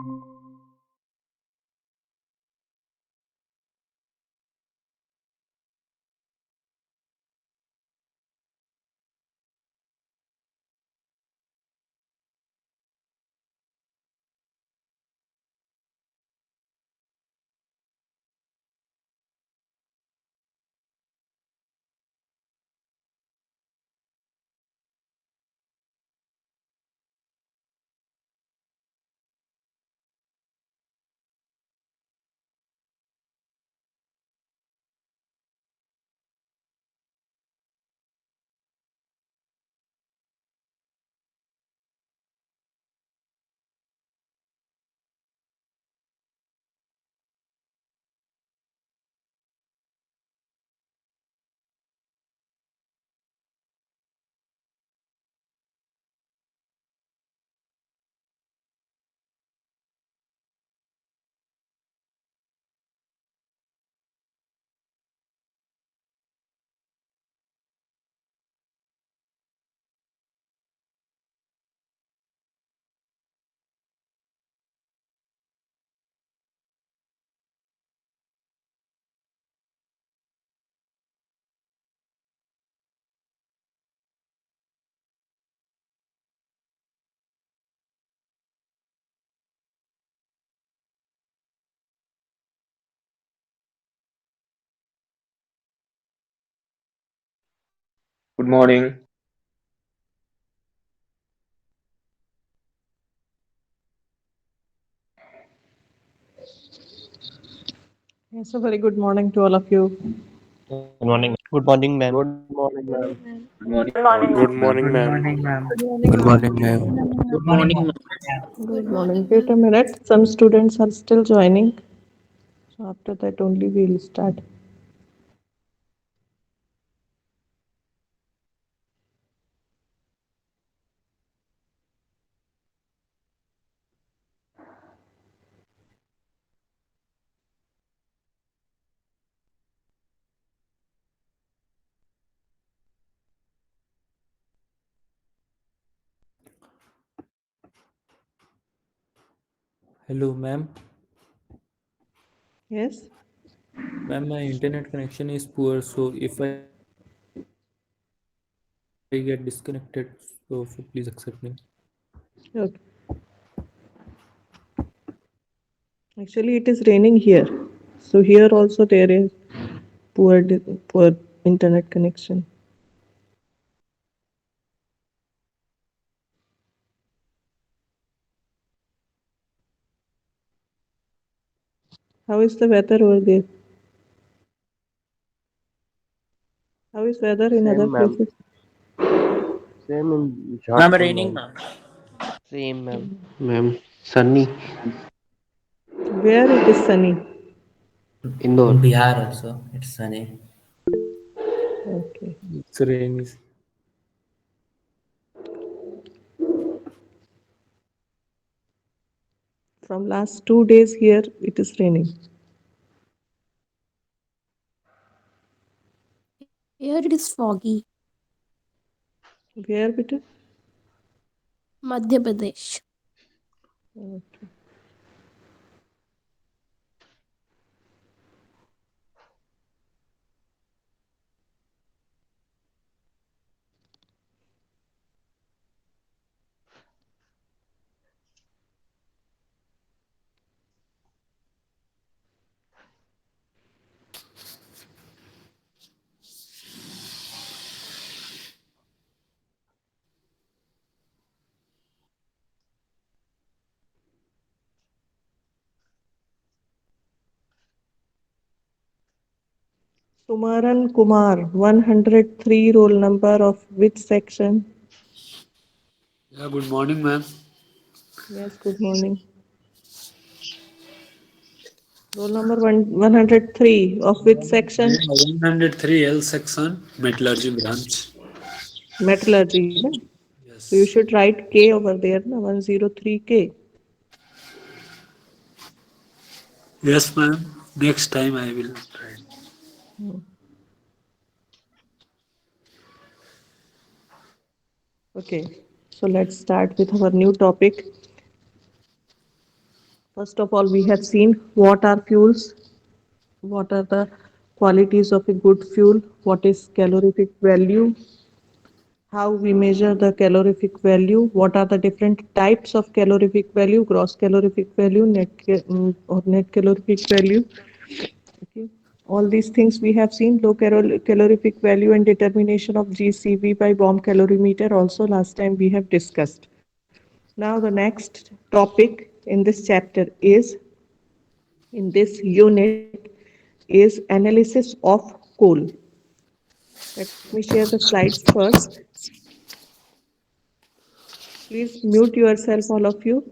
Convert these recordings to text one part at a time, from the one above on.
Good morning. Yes, a very good morning to all of you. Good morning. Good morning, ma'am. Good morning, ma'am. Good morning, Good all. morning, Good ma'am. morning, Good ma'am. morning, ma'am. Good morning, Good ma'am. morning, ma'am. Good morning, ma'am. Good morning. Wait a minute. Some students are still joining. So after that only we'll start. Hello, ma'am. Yes. Ma'am, my internet connection is poor, so if I get disconnected, so please accept me. Okay. Actually, it is raining here. So here also there is poor internet connection. How is the weather over there? How is weather in other Same, ma'am. places? Same in Ma'am, Jharkhand, raining, ma'am. ma'am. Same, ma'am. Sunny. Where it is sunny? Indore. In Bihar also, it's sunny. Okay. It's rainy. From last 2 days here it is raining. Here it is foggy. Where it is? Madhya Pradesh. Okay. Sumaran Kumar, 103 roll number of which section? Yeah, good morning, ma'am. Yes, good morning. Roll number 103 of which section? 103 L section, metallurgy branch. Metallurgy. Na? So you Yes. should write K over there, na? 103K. Yes, ma'am. Next time I will try. Okay, so let's start with our new topic. First of all, we have seen what are fuels, what are the qualities of a good fuel, what is calorific value, how we measure the calorific value, what are the different types of calorific value, gross calorific value, or net calorific value. Okay. All these things we have seen, low calorific value and determination of GCV by bomb calorimeter also last time we have discussed. Now the next topic in this chapter is, in this unit, is analysis of coal. Let me share the slides first. Please mute yourself, all of you.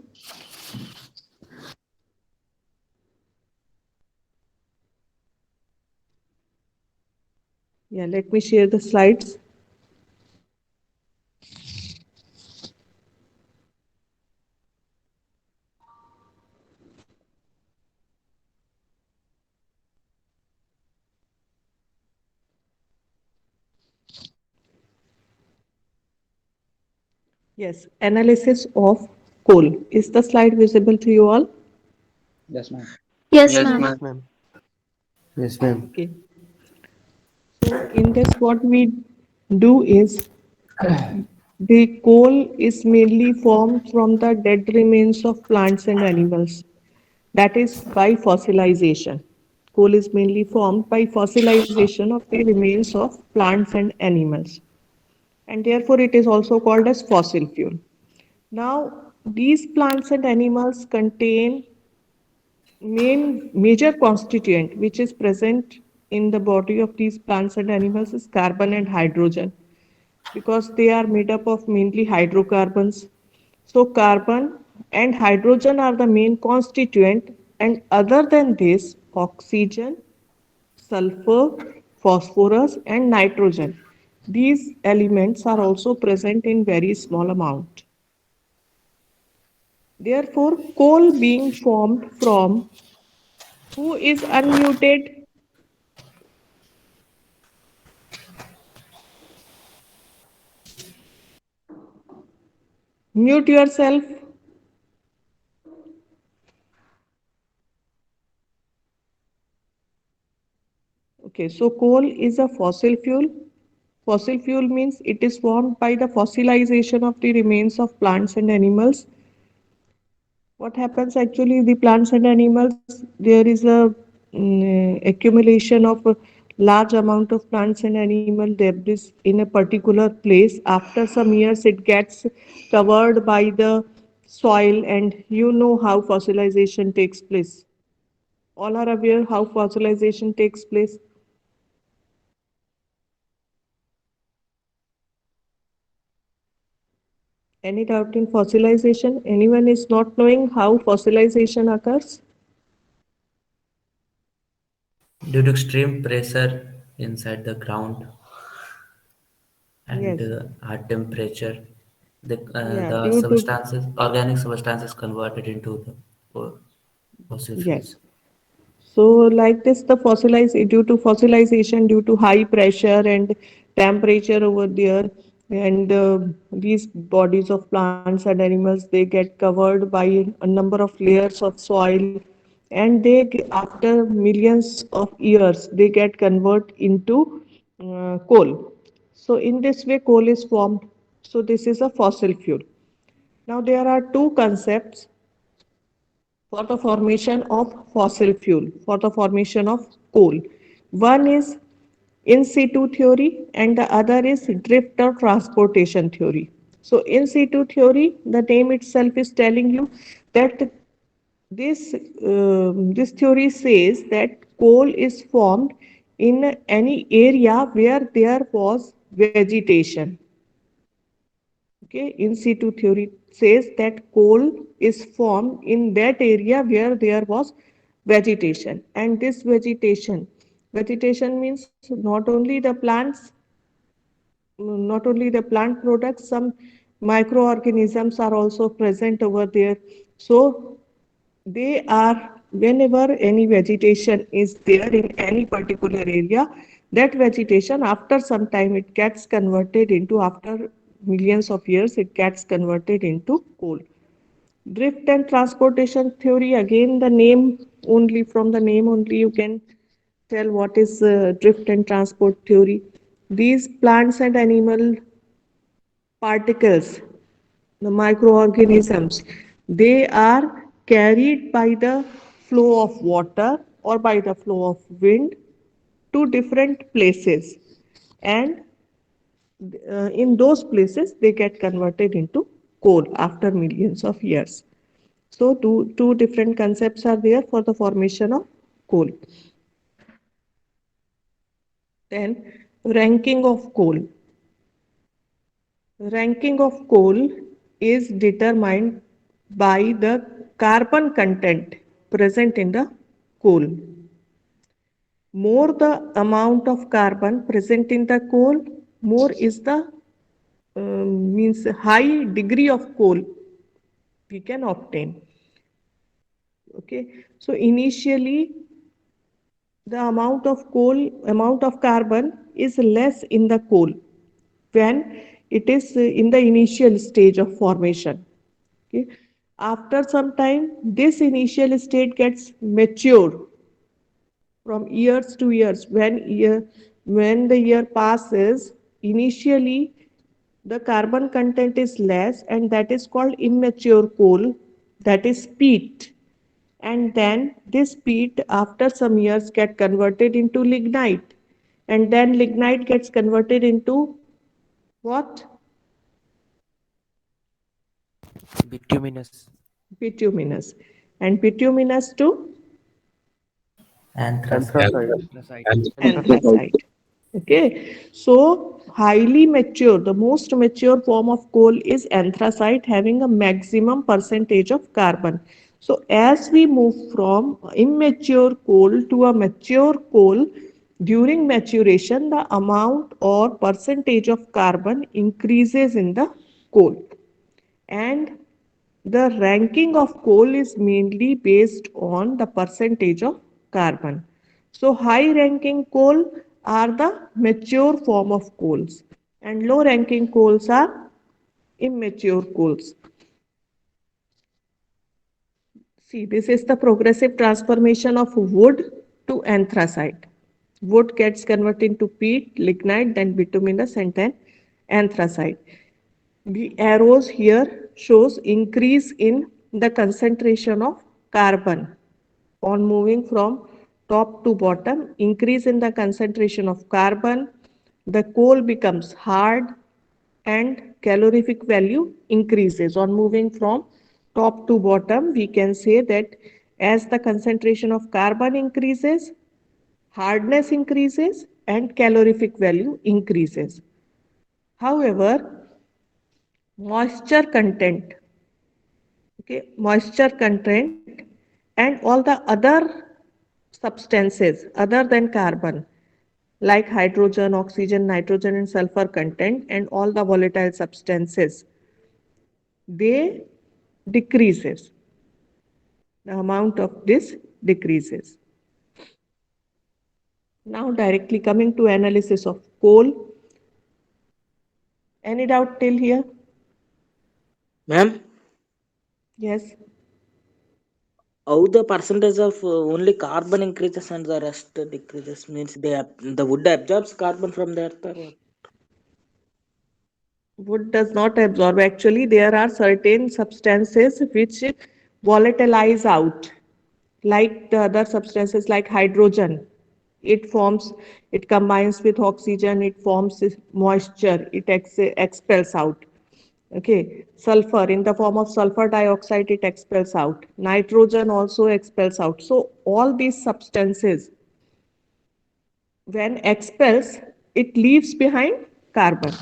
Yeah, let me share the slides. Yes, analysis of coal. Is the slide visible to you all? Yes, ma'am. Yes, Yes, ma'am. ma'am. Yes, ma'am. Okay. So in this, what we do is, the coal is mainly formed from the dead remains of plants and animals. That is by fossilization. Coal is mainly formed by fossilization of the remains of plants and animals. And therefore, it is also called as fossil fuel. Now, these plants and animals contain major constituent which is present in the body of these plants and animals is carbon and hydrogen, because they are made up of mainly hydrocarbons. So carbon and hydrogen are the main constituent, and other than this, oxygen, sulfur, phosphorus, and nitrogen. These elements are also present in very small amount. Therefore, coal being formed from, who is unmuted? Mute yourself. Okay, so coal is a fossil fuel. Fossil fuel means it is formed by the fossilization of the remains of plants and animals. What happens actually, the plants and animals, there is a accumulation of a large amount of plants and animal debris in a particular place. After some years, it gets covered by the soil, and you know how fossilization takes place. All are aware how fossilization takes place. Any doubt in fossilization? Anyone is not knowing how fossilization occurs? Due to extreme pressure inside the ground and Yes. high temperature, Yeah, the due to, substances, organic substances converted into the fossil yes. fuels. So like this, the due to fossilization, due to high pressure and temperature over there, and these bodies of plants and animals, they get covered by a number of layers of soil, and after millions of years, they get converted into coal. So in this way, coal is formed. So this is a fossil fuel. Now there are two concepts for the formation of fossil fuel, for the formation of coal. One is in situ theory and the other is drift or transportation theory. So in situ theory, the name itself is telling you that this theory says that coal is formed in any area where there was vegetation. Okay, in situ theory says that coal is formed in that area where there was vegetation. And this vegetation means not only the plant products, some microorganisms are also present over there. So they are, whenever any vegetation is there in any particular area, that vegetation after some time it gets converted into, after millions of years, it gets converted into coal. Drift and transportation theory, again, the name only, from the name only, you can tell what is drift and transport theory. These plants and animal particles, the microorganisms, they are carried by the flow of water or by the flow of wind to different places. And in those places, they get converted into coal after millions of years. So two different concepts are there for the formation of coal. Then ranking of coal. Ranking of coal is determined by the carbon content present in the coal. More the amount of carbon present in the coal, more is the means high degree of coal we can obtain. Okay, so initially the amount of carbon is less in the coal when it is in the initial stage of formation. Okay, after some time, this initial state gets mature from years to years. When the year passes, initially the carbon content is less, and that is called immature coal, that is peat. And then this peat after some years get converted into lignite, and then lignite gets converted into what? Bituminous. Bituminous. And bituminous to Anthracite. anthracite. Okay, so highly mature, the most mature form of coal is anthracite, having a maximum percentage of carbon. So as we move from immature coal to a mature coal, during maturation, the amount or percentage of carbon increases in the coal. And the ranking of coal is mainly based on the percentage of carbon. So high ranking coal are the mature form of coals, and low ranking coals are immature coals. See, this is the progressive transformation of wood to anthracite. Wood gets converted into peat, lignite, then bituminous, and then anthracite. The arrows here shows increase in the concentration of carbon on moving from top to bottom, increase in the concentration of carbon, the coal becomes hard and calorific value increases. On moving from top to bottom, we can say that as the concentration of carbon increases, hardness increases and calorific value increases. However, moisture content, okay, moisture content and all the other substances other than carbon, like hydrogen, oxygen, nitrogen, and sulfur content, and all the volatile substances, they decreases. The amount of this decreases. Now directly coming to analysis of coal. Any doubt till here? Ma'am, Yes. how the percentage of only carbon increases and the rest decreases means the wood absorbs carbon from the earth or what? Wood does not absorb. Actually, there are certain substances which volatilize out, like the other substances like hydrogen. It forms, it combines with oxygen, it forms moisture, it expels out. Okay, sulfur in the form of sulfur dioxide, it expels out. Nitrogen also expels out. So all these substances, when expels, it leaves behind carbon.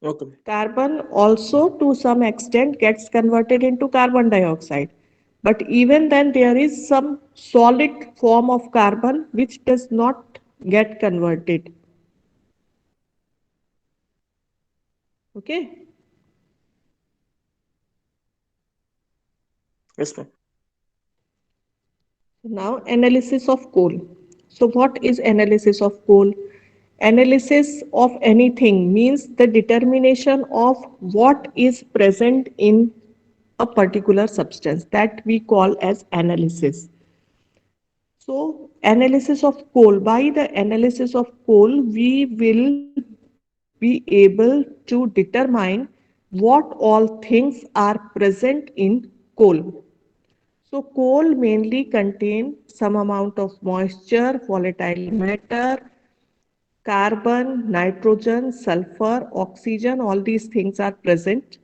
Okay. Carbon also to some extent gets converted into carbon dioxide. But even then there is some solid form of carbon which does not get converted. Okay. Yes, ma'am. Now analysis of coal. So what is analysis of coal? analysis of anything means the determination of what is present in a particular substance, that we call as analysis. So analysis of coal, by the analysis of coal, we will be able to determine what all things are present in coal. So coal mainly contain some amount of moisture, volatile matter, carbon, nitrogen, sulfur, oxygen, all these things are present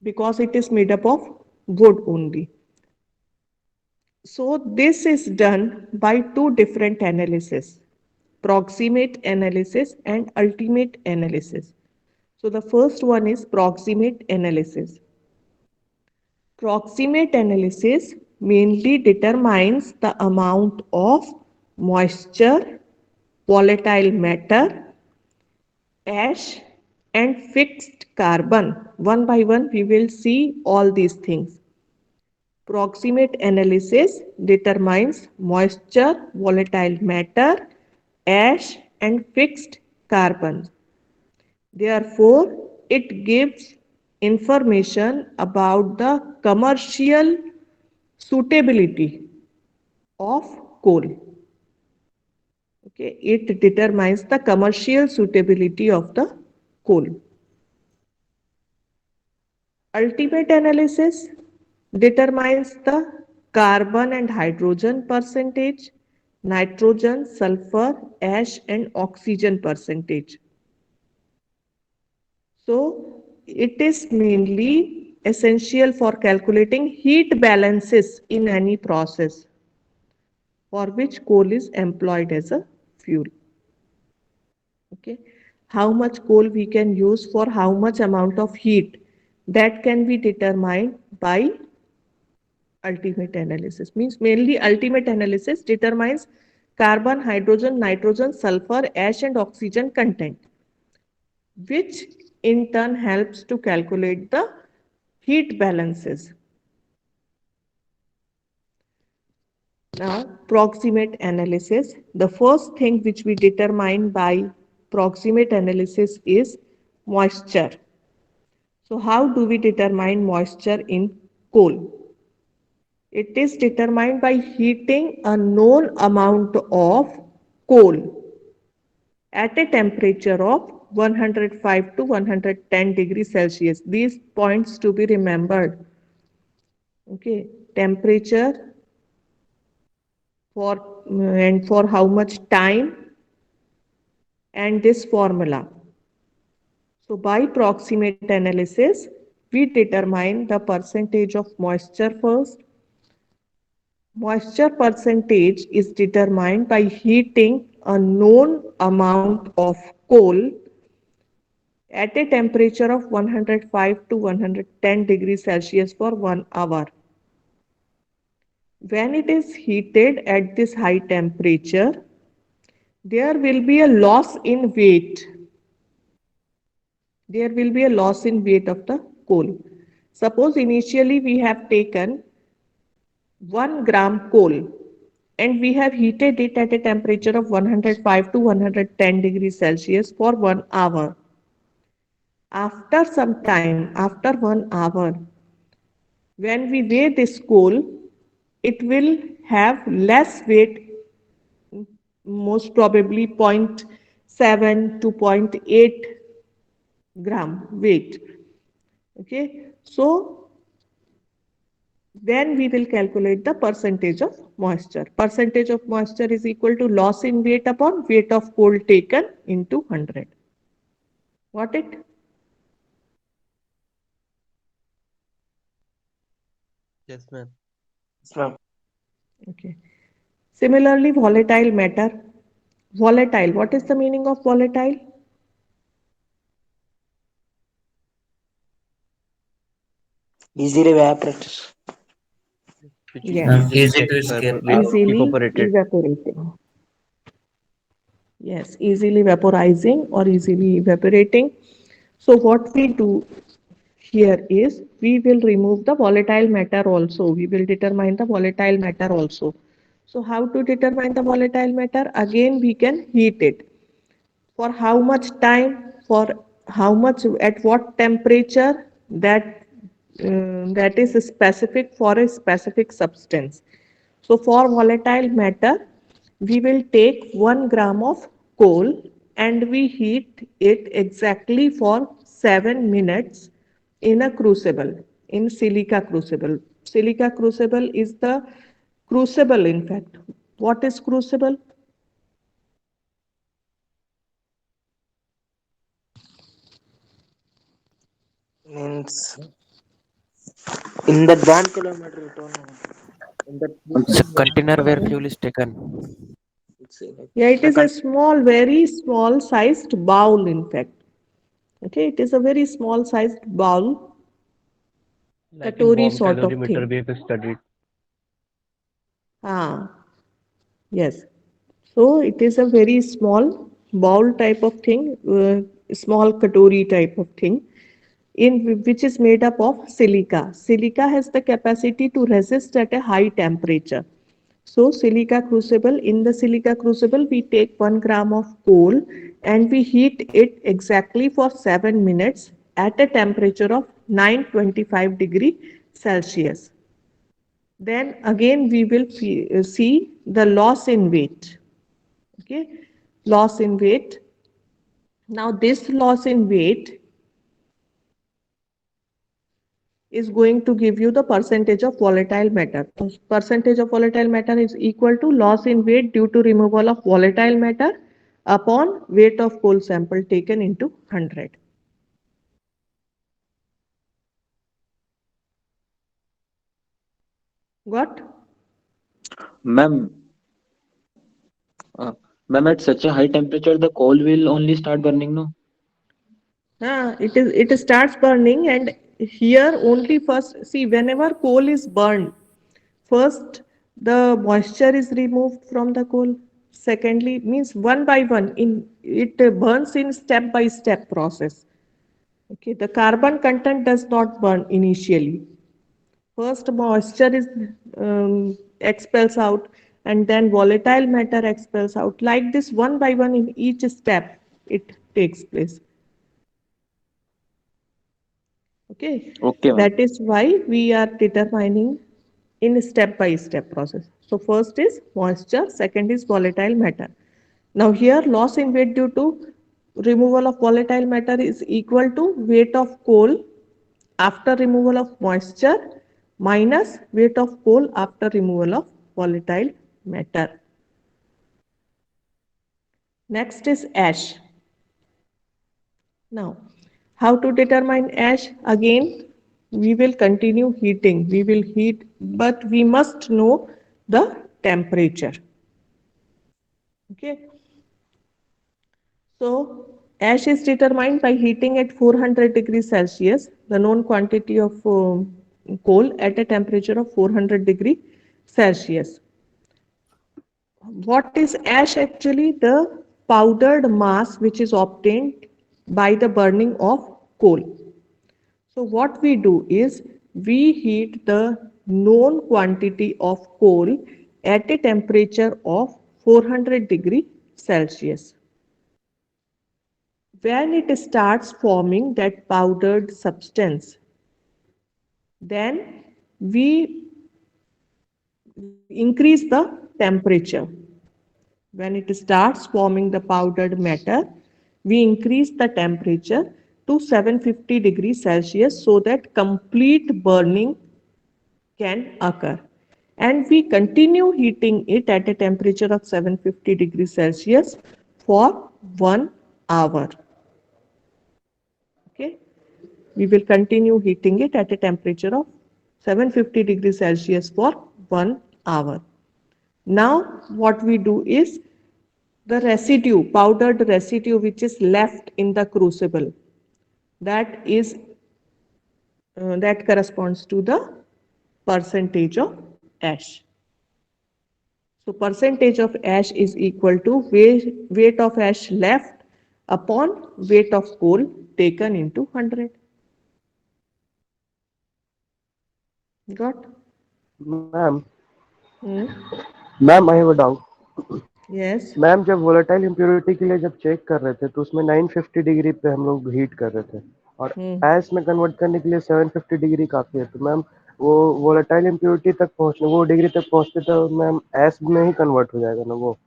because it is made up of wood only. So this is done by two different analysis, proximate analysis and ultimate analysis. So the first one is proximate analysis. Proximate analysis mainly determines the amount of moisture, volatile matter, ash, and fixed carbon. One by one, we will see all these things. Proximate analysis determines moisture, volatile matter, ash, and fixed carbon. Therefore, it gives information about the commercial suitability of coal. Okay, it determines the commercial suitability of the coal. Ultimate analysis determines the carbon and hydrogen percentage, nitrogen, sulfur, ash, and oxygen percentage. So it is mainly essential for calculating heat balances in any process for which coal is employed as a fuel. Okay, how much coal we can use for how much amount of heat, that can be determined by ultimate analysis. Means mainly ultimate analysis determines carbon, hydrogen, nitrogen, sulfur, ash, and oxygen content, which in turn helps to calculate the heat balances. Now, proximate analysis. The first thing which we determine by proximate analysis is moisture. So how do we determine moisture in coal? It is determined by heating a known amount of coal at a temperature of 105 to 110 degrees Celsius. These points to be remembered. Okay, temperature and for how much time, and this formula. So by proximate analysis, we determine the percentage of moisture first. Moisture percentage is determined by heating a known amount of coal at a temperature of 105 to 110 degrees Celsius for 1 hour. When it is heated at this high temperature, there will be a loss in weight. There will be a loss in weight of the coal. Suppose initially we have taken 1 gram coal and we have heated it at a temperature of 105 to 110 degrees Celsius for 1 hour. After some time, after 1 hour, when we weigh this coal, it will have less weight, most probably 0.7 to 0.8 gram weight. Okay, so then we will calculate the percentage of moisture. Percentage of moisture is equal to loss in weight upon weight of coal taken into 100. Got it? Yes, ma'am. Okay. Similarly, volatile matter. Volatile, what is the meaning of volatile? Easily evaporates. Which Yes. Easy to escape. Easily evaporated. evaporating. Yes, easily vaporizing or easily evaporating. So what we do here is we will remove the volatile matter also. We will determine the volatile matter also. So how to determine the volatile matter? Again, we can heat it. for how much time, for how much, at what temperature, that is specific for a specific substance. So for volatile matter, we will take 1 gram of coal and we heat it exactly for 7 minutes in a crucible, in silica crucible. Silica crucible is the crucible, in fact. What is crucible? Means in that 1 kilometer you don't know. In that It's a container where fuel is taken. it's like Yeah, it the is a small, very small sized bowl, in fact. Okay, it is a very small sized bowl, Like in katori bomb sort of calorimeter, thing. we have studied. Ah, yes. So it is a very small bowl type of thing, small katori type of thing, in which is made up of silica. Silica has the capacity to resist at a high temperature. So silica crucible, in the silica crucible, we take 1 gram of coal and we heat it exactly for 7 minutes at a temperature of 925 degree Celsius. Then again we will see the loss in weight. Okay, loss in weight. Now this loss in weight is going to give you the percentage of volatile matter. Percentage of volatile matter is equal to loss in weight due to removal of volatile matter upon weight of coal sample taken into 100. Got? Ma'am, uh, ma'am, at such a high temperature, the coal will only start burning, no? It starts burning, and here only first see, whenever coal is burned, first the moisture is removed from the coal. Secondly, means one by one, in it burns in step by step process. Okay, the carbon content does not burn initially. First moisture is expels out, and then volatile matter expels out. Like this, one by one in each step it takes place. Okay, Okay, ma'am. that is why we are determining in step by step process. So first is moisture, second is volatile matter. Now here loss in weight due to removal of volatile matter is equal to weight of coal after removal of moisture minus weight of coal after removal of volatile matter. Next is ash. Now, how to determine ash? Again, we will continue heating. We will heat, but we must know the temperature. Okay. So, ash is determined by heating at 400 degrees Celsius, the known quantity of coal at a temperature of 400 degrees Celsius. What is ash actually? The powdered mass which is obtained by the burning of coal. So what we do is we heat the known quantity of coal at a temperature of 400 degree Celsius. When it starts forming that powdered substance, then we increase the temperature. When it starts forming the powdered matter, we increase the temperature to 750 degrees Celsius so that complete burning can occur. And we continue heating it at a temperature of 750 degrees Celsius for 1 hour. Okay, we will continue heating it at a temperature of 750 degrees Celsius for 1 hour. Now, what we do is the residue, powdered residue which is left in the crucible, that corresponds to the percentage of ash. So percentage of ash is equal to weight of ash left upon weight of coal taken into 100. Got? Ma'am, Hmm? ma'am, I have a doubt. Yes. Ma'am जब volatile impurity के लिए जब check कर रहे थे तो उसमें 950 degree पे हम लोग हीट कर रहे थे और ऐश में कन्वर्ट करने के लिए 750 डिग्री काफी है। तो मैम वो वोलेटाइल इम्प्योरिटी तक पहुंचने वो डिग्री तक पहुंचते तो मैम ऐश में ही कन्वर्ट हो जाएगा ना वो।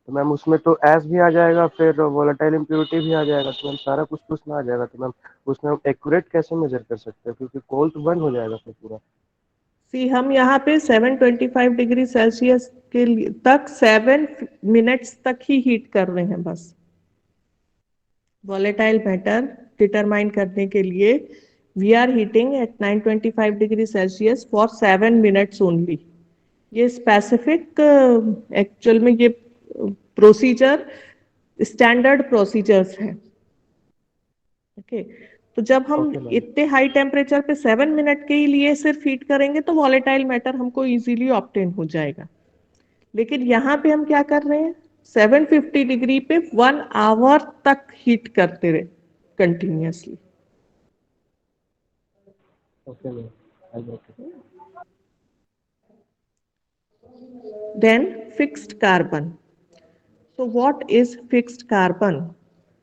तो मैम उसमें तो ऐश भी आ जाएगा फिर वोलेटाइल इम्प्योरिटी भी आ जाएगा तो मैम सारा कुछ तो उसमें आ जाएगा। तो मैम उसमें हम एक्यूरेट कैसे मेजर कर सकते हैं क्योंकि कोल तो बंद हो जाएगा फिर पूरा। सी हम यहाँ पे 725 डिग्री सेल्सियस के तक 7 मिनट्स तक ही हीट कर रहे हैं बस। वॉलेटाइल मैटर डिटरमाइन करने के लिए we are heating at 925 degree Celsius for 7 minutes only. ये स्पेसिफिक एक्चुअल में ये प्रोसीजर स्टैंडर्ड प्रोसीजर्स हैं। ओके तो जब हम इतने हाई टेम्परेचर पे 7 मिनट के लिए सिर्फ हीट करेंगे तो वॉलेटाइल मैटर हमको इजीली ऑब्टेन हो जाएगा। लेकिन यहाँ पे हम क्या कर रहे हैं 750 डिग्री पे 1 आवर तक हीट करते रहे continuously. Okay, ma'am. I got it. Then fixed carbon. So what is fixed carbon?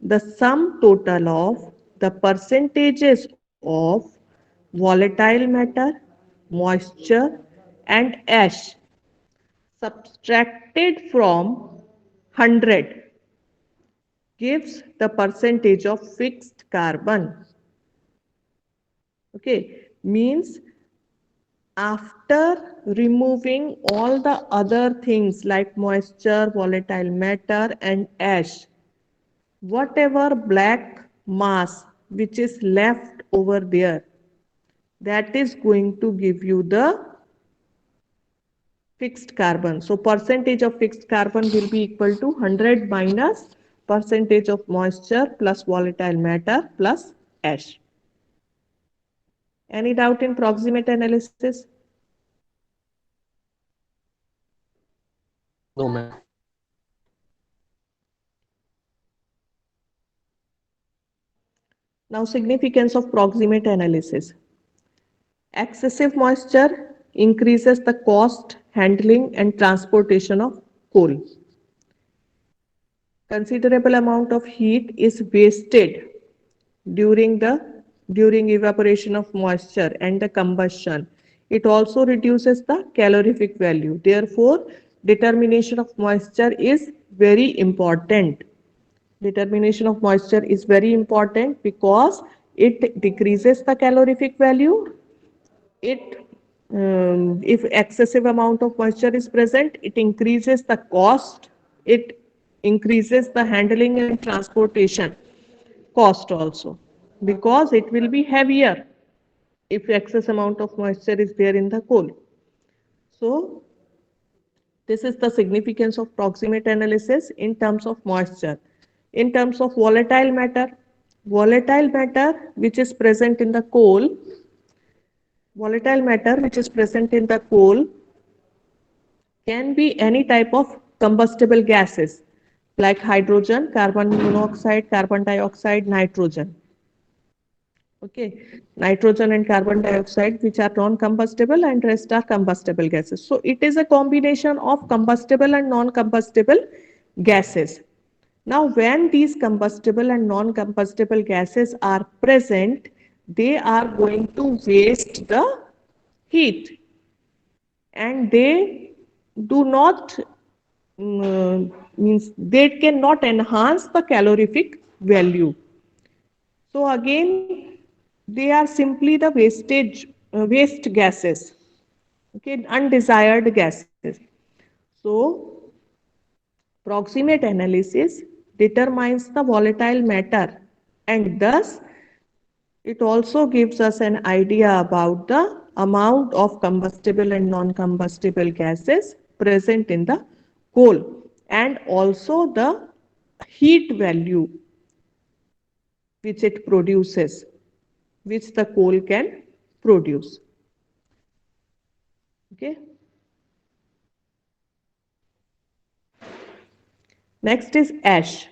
The sum total of the percentages of volatile matter, moisture and ash subtracted from 100 gives the percentage of fixed carbon. Okay, means after removing all the other things like moisture, volatile matter and ash, whatever black mass which is left over there, that is going to give you the fixed carbon. So percentage of fixed carbon will be equal to 100 minus percentage of moisture plus volatile matter plus ash. Any doubt in proximate analysis? No, ma'am. Now significance of proximate analysis. Excessive moisture increases the cost, handling and transportation of coal. Considerable amount of heat is wasted during evaporation of moisture and the combustion. It also reduces the calorific value. Therefore, determination of moisture is very important. Determination of moisture is very important because it decreases the calorific value. If excessive amount of moisture is present, it increases the cost. It increases the handling and transportation cost also because it will be heavier if excess amount of moisture is there in the coal. So this is the significance of proximate analysis in terms of moisture. In terms of volatile matter which is present in the coal, can be any type of combustible gases like hydrogen, carbon monoxide, carbon dioxide, nitrogen. Okay, nitrogen and carbon dioxide which are non-combustible and rest are combustible gases. So it is a combination of combustible and non-combustible gases. Now when these combustible and non-combustible gases are present, they are going to waste the heat and they do not means they cannot enhance the calorific value. So again they are simply the waste gases, okay, undesired gases. So proximate analysis determines the volatile matter and thus it also gives us an idea about the amount of combustible and non-combustible gases present in the coal and also the heat value which it produces, which the coal can produce. Okay. Next is ash.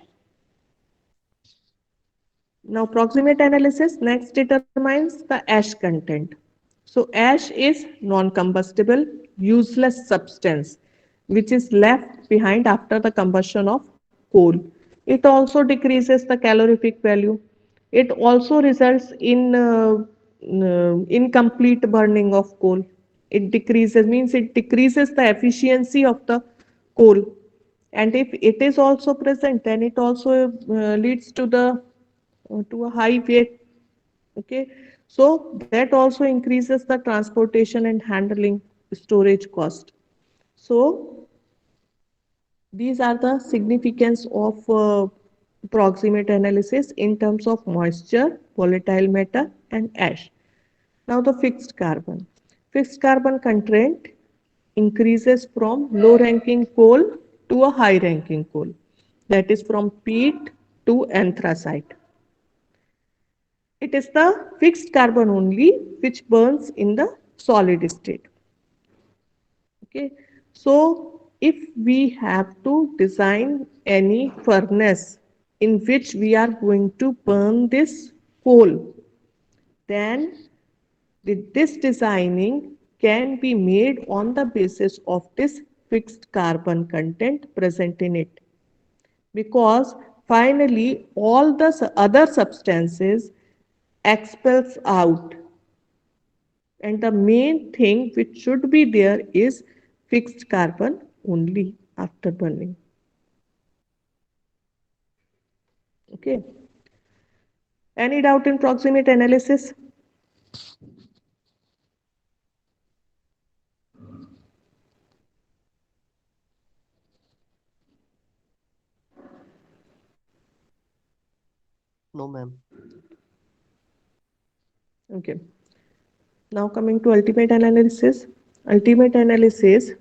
Now proximate analysis next determines the ash content. So ash is non-combustible, useless substance which is left behind after the combustion of coal. It also decreases the calorific value. It also results in incomplete burning of coal. It decreases, means it decreases the efficiency of the coal. And if it is also present, then it also leads to the to a high weight. Okay, so that also increases the transportation and handling storage cost. So these are the significance of proximate analysis in terms of moisture, volatile matter, and ash. Now the fixed carbon. Fixed carbon content increases from low ranking coal to a high ranking coal, that is from peat to anthracite. It is the fixed carbon only which burns in the solid state. Okay, so if we have to design any furnace in which we are going to burn this coal, then this designing can be made on the basis of this fixed carbon content present in it, because finally all the other substances expels out, and the main thing which should be there is fixed carbon only after burning. Okay, any doubt in proximate analysis? No, ma'am. Okay, now coming to ultimate analysis. Ultimate analysis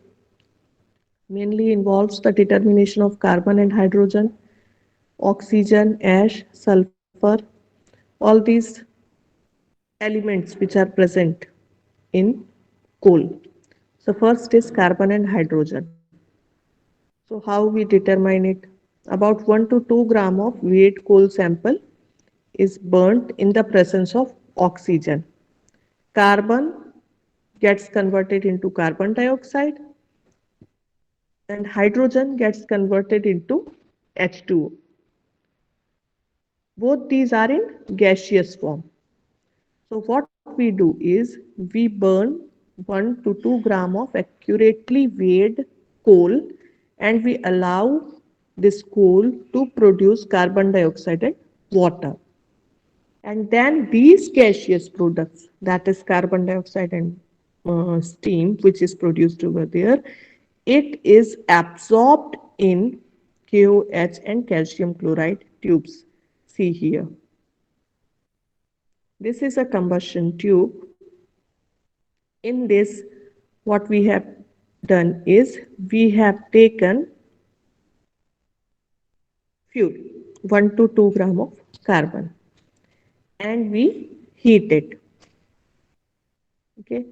mainly involves the determination of carbon and hydrogen, oxygen, ash, sulfur, all these elements which are present in coal. So first is carbon and hydrogen. So how we determine it? About 1 to 2 gram of weight coal sample is burnt in the presence of oxygen. Carbon gets converted into carbon dioxide and hydrogen gets converted into H2O. Both these are in gaseous form. So what we do is we burn 1 to 2 gram of accurately weighed coal, and we allow this coal to produce carbon dioxide and water. And then these gaseous products, that is carbon dioxide and steam, which is produced over there, it is absorbed in KOH and calcium chloride tubes. See here. This is a combustion tube. In this, what we have done is we have taken fuel, 1 to 2 gram of carbon, and we heat it. Okay,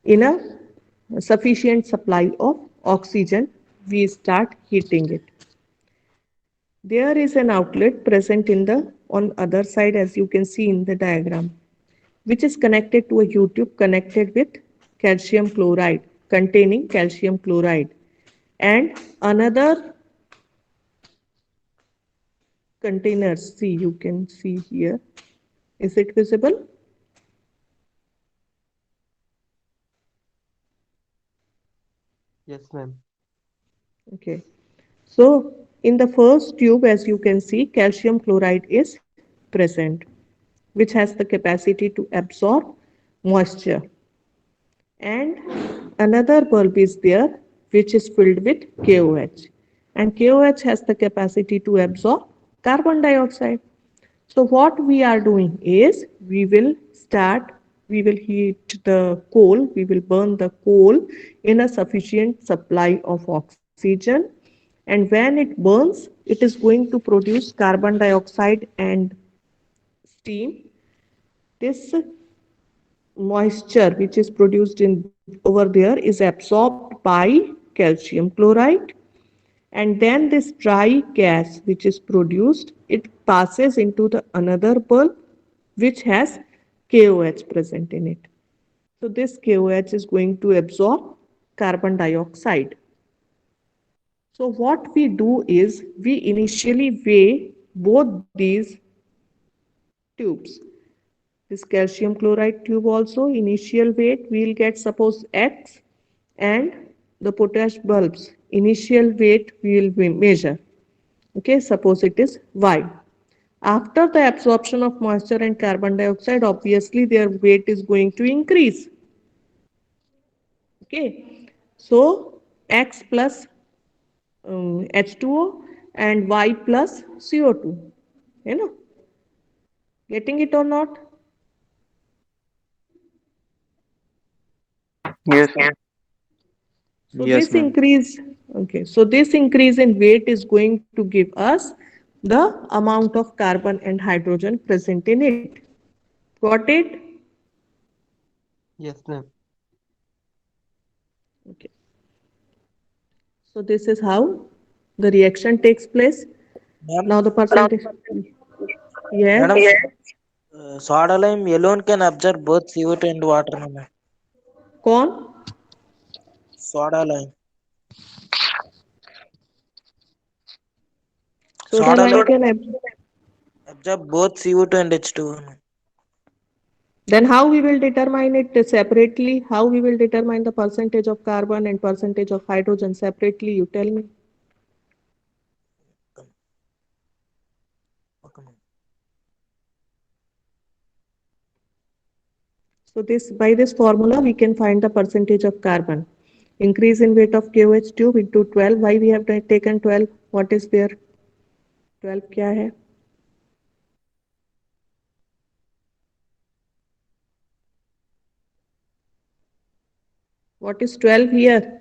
in a sufficient supply of oxygen, we start heating it. There is an outlet present in the on other side, as you can see in the diagram, which is connected to a U-tube connected with calcium chloride, containing calcium chloride, and another containers. See, you can see here. Is it visible? Yes, ma'am. Okay. So in the first tube, as you can see, calcium chloride is present, which has the capacity to absorb moisture. And another bulb is there, which is filled with KOH. And KOH has the capacity to absorb carbon dioxide. So what we are doing is we will heat the coal, we will burn the coal in a sufficient supply of oxygen. And when it burns, it is going to produce carbon dioxide and steam. This moisture which is produced in over there is absorbed by calcium chloride, and then this dry gas which is produced, it passes into the another bulb which has KOH present in it. So this KOH is going to absorb carbon dioxide. So what we do is we initially weigh both these tubes. This calcium chloride tube also initial weight we'll get suppose X, and the potash bulbs initial weight we will measure. Okay, suppose it is Y. After the absorption of moisture and carbon dioxide, obviously their weight is going to increase. Okay, so X plus H2O and Y plus CO2. You know, getting it or not? Yes, So yes, this ma'am. increase, okay, so this increase in weight is going to give us the amount of carbon and hydrogen present in it. Got it? Yes, ma'am. Okay. So this is how the reaction takes place. Ma'am, Now the percentage. Yes. madam, soda lime alone can absorb both CO2 and water, no, ma'am. कौन? Soda lime. Soda Soda lime lime can absorb both CO2 and H2O. No. then how we will determine it separately? How we will determine the percentage of carbon and percentage of hydrogen separately? You tell me. Okay, ma'am. So this by this formula we can find the percentage of carbon. Increase in weight of KOH tube into 12. Why we have taken 12? What is there? 12 क्या है? What is 12 here?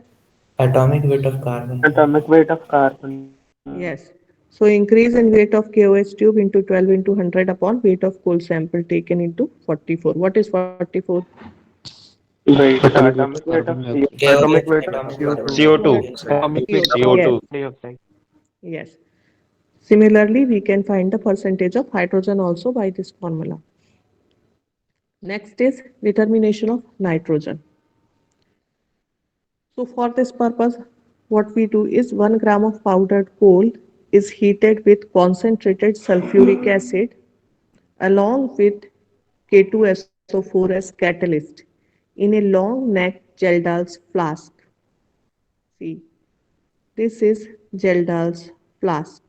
Atomic weight of carbon. Atomic weight of carbon. Yes. So increase in weight of KOH tube into 12 into 100 upon weight of coal sample taken into 44. What is 44? Weight, Atomic weight atomic of weight of carbon CO, dioxide. atomic weight of Atomic CO2. carbon CO2. dioxide. Atomic weight of Yes. CO2. dioxide. Yes. Similarly, we can find the percentage of hydrogen also by this formula. Next is determination of nitrogen. So for this purpose, what we do is 1 gram of powdered coal is heated with concentrated sulfuric acid along with K2SO4 as catalyst in a long neck Geldar's flask. See, this is Geldar's flask.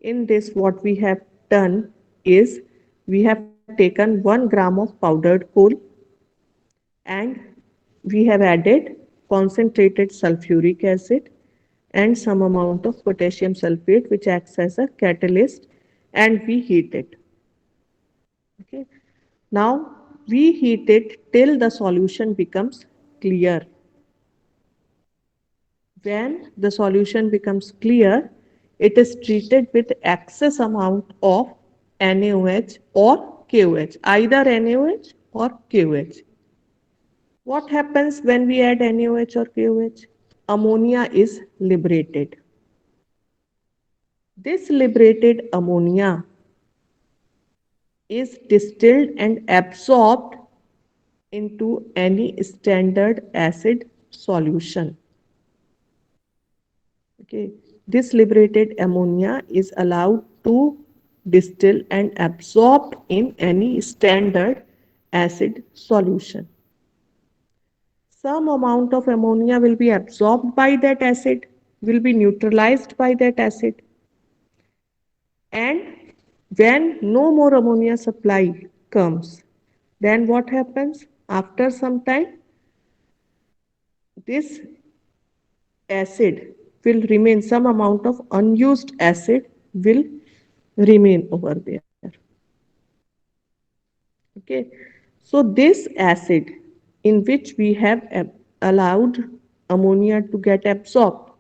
In this, what we have done is we have taken 1 gram of powdered coal and we have added concentrated sulfuric acid and some amount of potassium sulfate which acts as a catalyst, and we heat it. Okay. Now we heat it till the solution becomes clear. When the solution becomes clear, it is treated with excess amount of NaOH or KOH, either NaOH or KOH. What happens when we add NaOH or KOH? Ammonia is liberated. This liberated ammonia is distilled and absorbed into any standard acid solution. Okay, this liberated ammonia is allowed to distill and absorbed in any standard acid solution. Some amount of ammonia will be absorbed by that acid, will be neutralized by that acid. And when no more ammonia supply comes, then what happens? After some time, this acid will remain, some amount of unused acid will remain over there. Okay, so this acid in which we have allowed ammonia to get absorbed,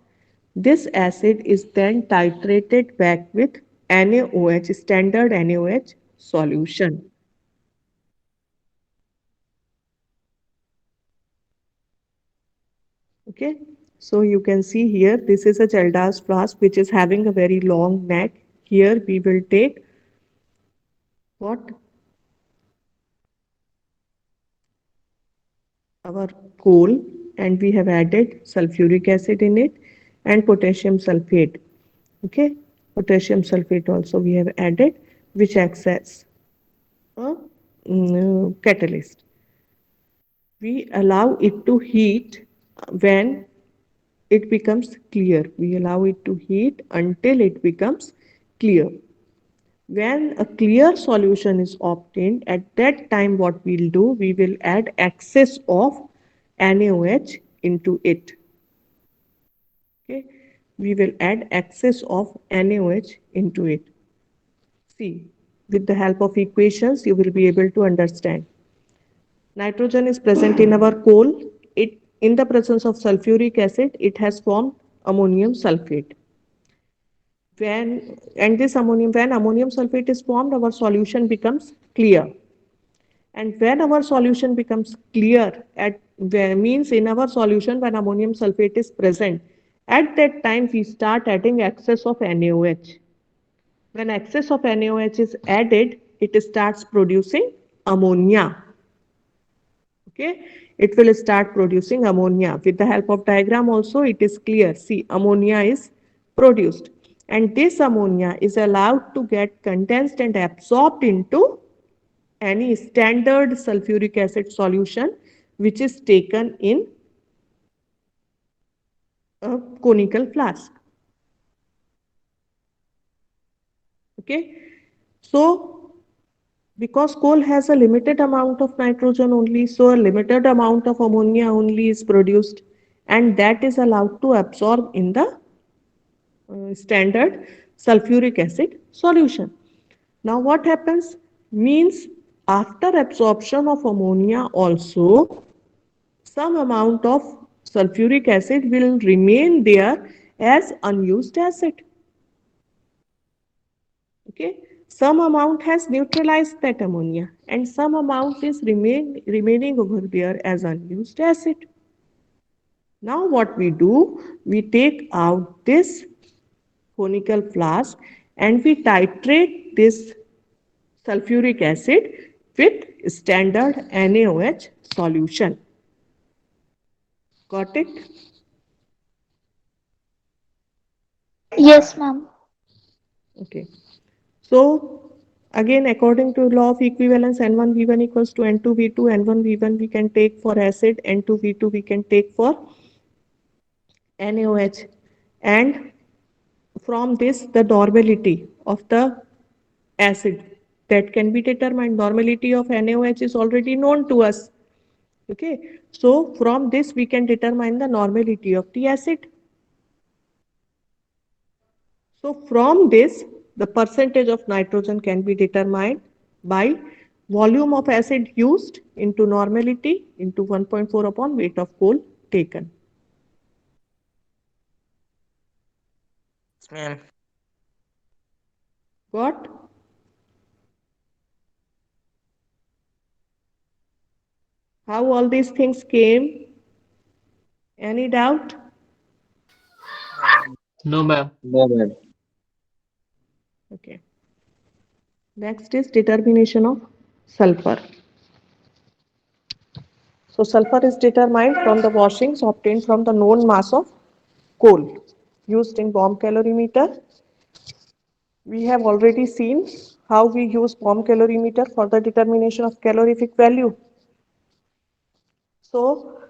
this acid is then titrated back with NaOH, standard NaOH solution. Okay, so you can see here, this is a Geldar's flask which is having a very long neck. Here we will take what? Our coal, and we have added sulfuric acid in it. and potassium sulfate. Okay, potassium sulfate also we have added, which acts as a catalyst. We allow it to heat when it becomes clear. We allow it to heat until it becomes clear. When a clear solution is obtained, at that time what we'll do, we will add excess of NaOH into it. Okay, we will add excess of NaOH into it. See, with the help of equations, you will be able to understand. Nitrogen is present in our coal. It, in the presence of sulfuric acid, it has formed ammonium sulfate. When ammonium sulfate is formed, our solution becomes clear. And when our solution becomes clear, means in our solution when ammonium sulfate is present, at that time we start adding excess of NaOH. When excess of NaOH is added, it starts producing ammonia. Okay, it will start producing ammonia. With the help of diagram also, it is clear. See, ammonia is produced, and this ammonia is allowed to get condensed and absorbed into any standard sulfuric acid solution which is taken in a conical flask. Okay, so because coal has a limited amount of nitrogen only, so a limited amount of ammonia only is produced, and that is allowed to absorb in the standard sulfuric acid solution. Now what happens means after absorption of ammonia also some amount of sulfuric acid will remain there as unused acid. Okay, some amount has neutralized that ammonia and some amount is remaining over there as unused acid. Now what we do, we take out this conical flask and we titrate this sulfuric acid with standard NaOH solution. Got it? Yes, ma'am. Okay. So again, according to law of equivalence, N1V1 equals to N2V2. N1V1 we can take for acid, N2V2 we can take for NaOH. And from this, the normality of the acid that can be determined. Normality of NaOH is already known to us. Okay. So from this, we can determine the normality of the acid. So from this, the percentage of nitrogen can be determined by volume of acid used into normality into 1.4 upon weight of coal taken. Ma'am. Got? How all these things came? Any doubt? No, ma'am. No, ma'am. Okay. Next is determination of sulfur. So sulfur is determined from the washings obtained from the known mass of coal used in bomb calorimeter. We have already seen how we use bomb calorimeter for the determination of calorific value. So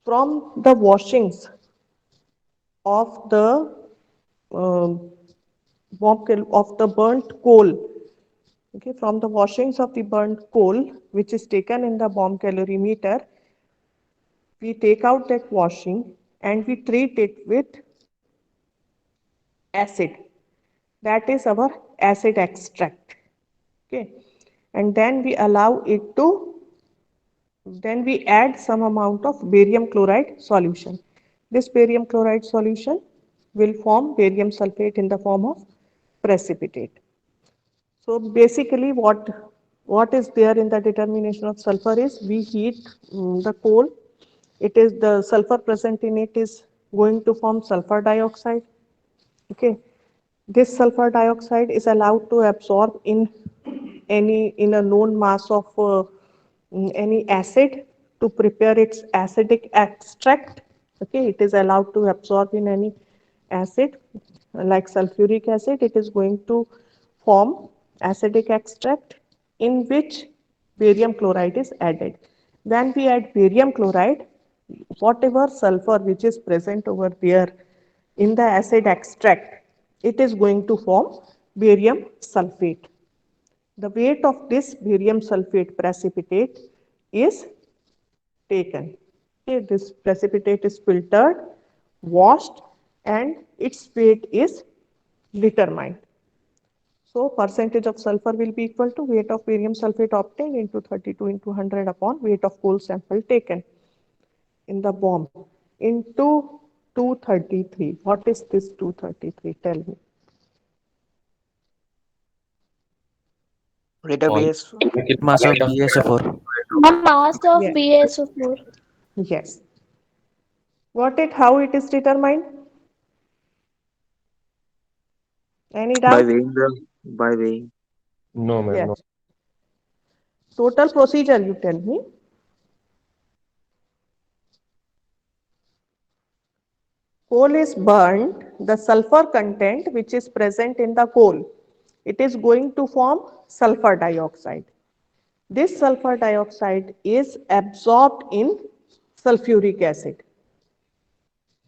from the washings of the of the burnt coal, okay, from the washings of the burnt coal which is taken in the bomb calorimeter, we take out that washing and we treat it with acid. That is our acid extract. Okay, and then we allow it to, then we add some amount of barium chloride solution. This barium chloride solution will form barium sulfate in the form of precipitate. So basically what is there in the determination of sulfur is we heat the coal. It is the sulfur present in it is going to form sulfur dioxide. Okay, this sulfur dioxide is allowed to absorb in a known mass of any acid to prepare its acidic extract. Okay, it is allowed to absorb in any acid like sulfuric acid. It is going to form acidic extract in which barium chloride is added. When we add barium chloride, whatever sulfur which is present over there in the acid extract, it is going to form barium sulfate. The weight of this barium sulfate precipitate is taken. Okay, this precipitate is filtered, washed, and its weight is determined. So percentage of sulfur will be equal to weight of barium sulfate obtained into 32 into 100 upon weight of coal sample taken in the bomb into 233. What is this 233? Tell me. Rate of base. Mass of BSO4. Ma'am, mass of Yes. BaSO4. Yes. Got it? How it is determined? Any By doubt? weighing by weighing. No, ma'am. No. Yes. Total procedure, you tell me. Coal is burned, the sulfur content which is present in the coal, it is going to form sulfur dioxide. This sulfur dioxide is absorbed in sulfuric acid.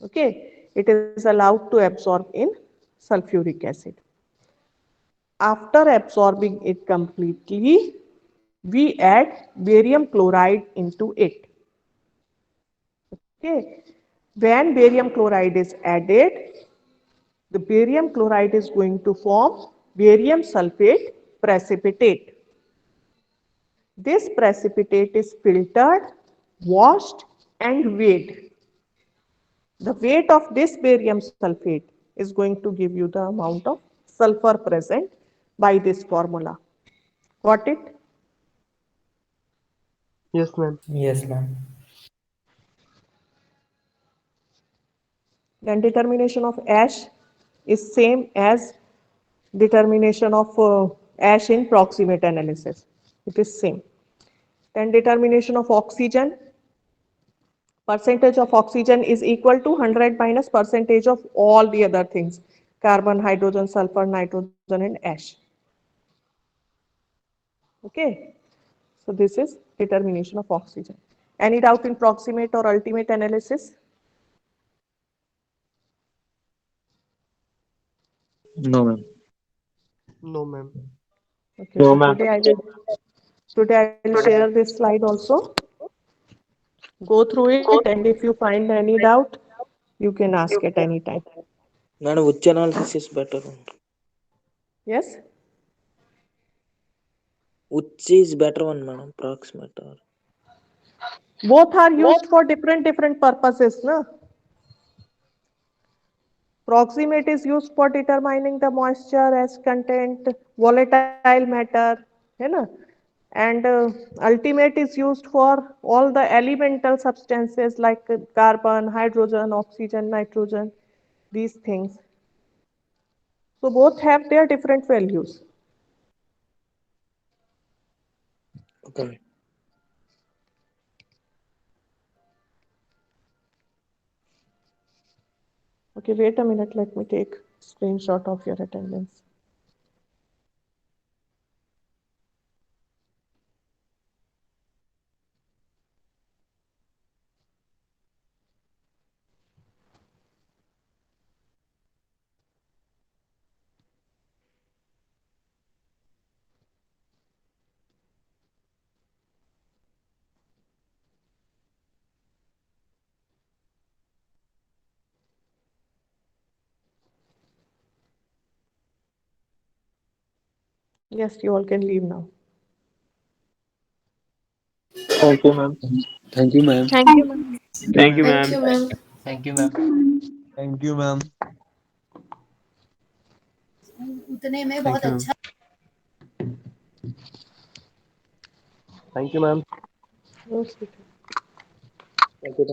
Okay, it is allowed to absorb in sulfuric acid. After absorbing it completely, we add barium chloride into it. Okay, when barium chloride is added, the barium chloride is going to form barium sulfate precipitate. This precipitate is filtered, washed, and weighed. The weight of this barium sulfate is going to give you the amount of sulfur present by this formula. Got it? Yes, ma'am. Yes, ma'am. Then determination of ash is same as determination of ash in proximate analysis. It is same. Then determination of oxygen. Percentage of oxygen is equal to 100 minus percentage of all the other things. Carbon, hydrogen, sulfur, nitrogen, and ash. Okay. So this is determination of oxygen. Any doubt in proximate or ultimate analysis? No, ma'am. No, ma'am. Okay, No, so ma'am. today I will share this slide also. Go through it, and if you find any doubt, you can ask at any time. Madam, which analysis is better? Yes? Which is better one, madam? Proximate or? Both are used for different purposes, na? Proximate is used for determining the moisture as content, volatile matter, है ना? And ultimate is used for all the elemental substances like carbon, hydrogen, oxygen, nitrogen, these things. So both have their different values. Okay. Okay, wait a minute, let me take screenshot of your attendance. Yes, you all can leave now. Thank you, ma'am. Thank you, ma'am. Thank you, ma'am. Thank you, Thank ma'am. you, ma'am. Thank you, ma'am. Thank you, ma'am. उतने में Thank बहुत you, ma'am. अच्छा Thank you, ma'am. Okay. Thank you.